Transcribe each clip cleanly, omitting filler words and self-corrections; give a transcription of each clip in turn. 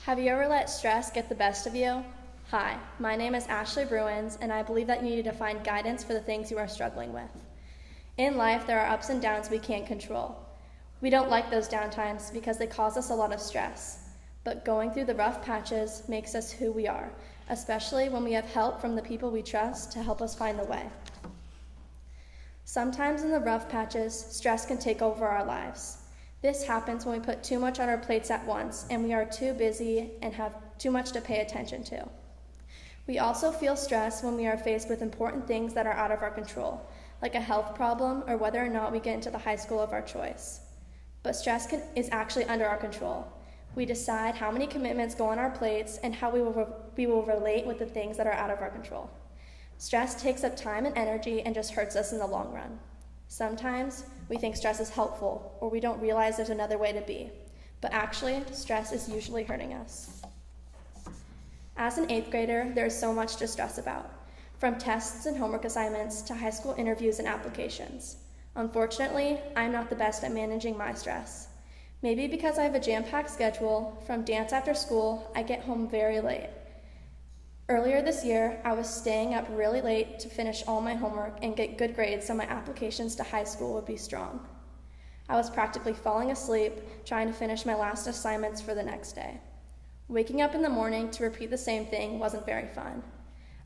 Have you ever let stress get the best of you? Hi, my name is Ashley Bruins, and I believe that you need to find guidance for the things you are struggling with. In life, there are ups and downs we can't control. We don't like those downtimes because they cause us a lot of stress. But going through the rough patches makes us who we are, especially when we have help from the people we trust to help us find the way. Sometimes in the rough patches, stress can take over our lives. This happens when we put too much on our plates at once and we are too busy and have too much to pay attention to. We also feel stress when we are faced with important things that are out of our control, like a health problem or whether or not we get into the high school of our choice. But stress is actually under our control. We decide how many commitments go on our plates and how we will relate with the things that are out of our control. Stress takes up time and energy and just hurts us in the long run. Sometimes we think stress is helpful, or we don't realize there's another way to be. But actually, stress is usually hurting us. As an 8th grader, there is so much to stress about, from tests and homework assignments to high school interviews and applications. Unfortunately, I'm not the best at managing my stress. Maybe because I have a jam-packed schedule, from dance after school, I get home very late. Earlier this year, I was staying up really late to finish all my homework and get good grades so my applications to high school would be strong. I was practically falling asleep trying to finish my last assignments for the next day. Waking up in the morning to repeat the same thing wasn't very fun.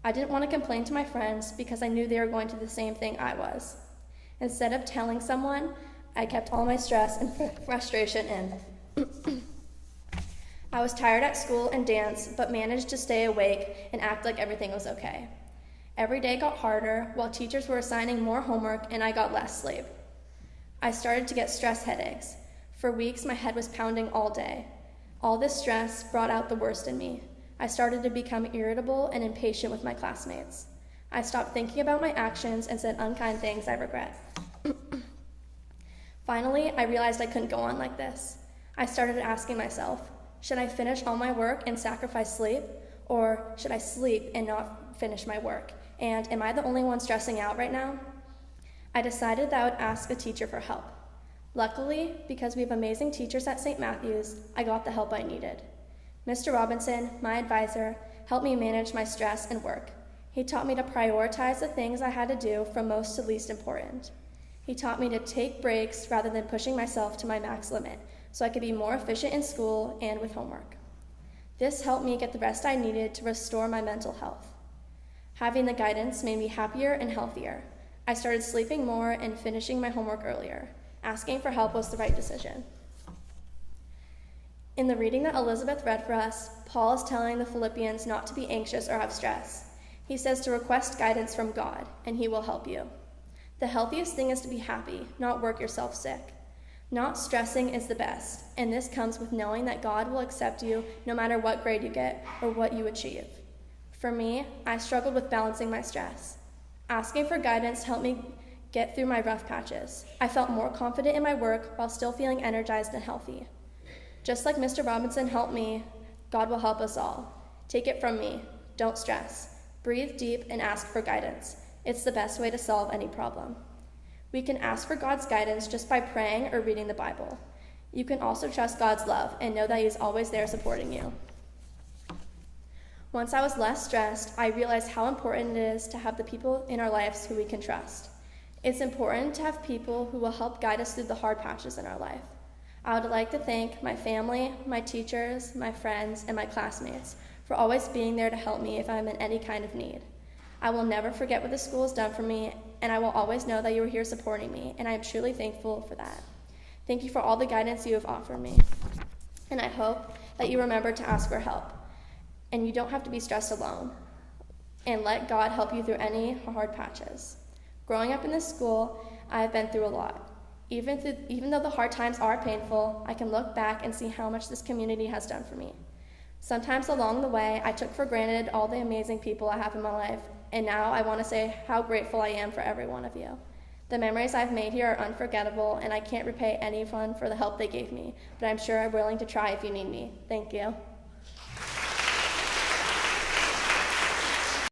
I didn't want to complain to my friends because I knew they were going through the same thing I was. Instead of telling someone, I kept all my stress and frustration in. I was tired at school and dance, but managed to stay awake and act like everything was okay. Every day got harder, while teachers were assigning more homework and I got less sleep. I started to get stress headaches. For weeks, my head was pounding all day. All this stress brought out the worst in me. I started to become irritable and impatient with my classmates. I stopped thinking about my actions and said unkind things I regret. Finally, I realized I couldn't go on like this. I started asking myself, should I finish all my work and sacrifice sleep? Or should I sleep and not finish my work? And am I the only one stressing out right now? I decided that I would ask a teacher for help. Luckily, because we have amazing teachers at St. Matthew's, I got the help I needed. Mr. Robinson, my advisor, helped me manage my stress and work. He taught me to prioritize the things I had to do from most to least important. He taught me to take breaks rather than pushing myself to my max limit, so I could be more efficient in school and with homework. This helped me get the rest I needed to restore my mental health. Having the guidance made me happier and healthier. I started sleeping more and finishing my homework earlier. Asking for help was the right decision. In the reading that Elizabeth read for us, Paul is telling the Philippians not to be anxious or have stress. He says to request guidance from God, and he will help you. The healthiest thing is to be happy, not work yourself sick. Not stressing is the best, and this comes with knowing that God will accept you no matter what grade you get or what you achieve. For me, I struggled with balancing my stress. Asking for guidance helped me get through my rough patches. I felt more confident in my work while still feeling energized and healthy. Just like Mr. Robinson helped me, God will help us all. Take it from me. Don't stress. Breathe deep and ask for guidance. It's the best way to solve any problem. We can ask for God's guidance just by praying or reading the Bible. You can also trust God's love and know that He is always there supporting you. Once I was less stressed, I realized how important it is to have the people in our lives who we can trust. It's important to have people who will help guide us through the hard patches in our life. I would like to thank my family, my teachers, my friends, and my classmates for always being there to help me if I'm in any kind of need. I will never forget what the school has done for me, and I will always know that you are here supporting me, and I am truly thankful for that. Thank you for all the guidance you have offered me, and I hope that you remember to ask for help, and you don't have to be stressed alone, and let God help you through any hard patches. Growing up in this school, I have been through a lot. Even though the hard times are painful, I can look back and see how much this community has done for me. Sometimes along the way, I took for granted all the amazing people I have in my life, and now I want to say how grateful I am for every one of you. The memories I've made here are unforgettable, and I can't repay anyone for the help they gave me, but I'm sure I'm willing to try if you need me. Thank you.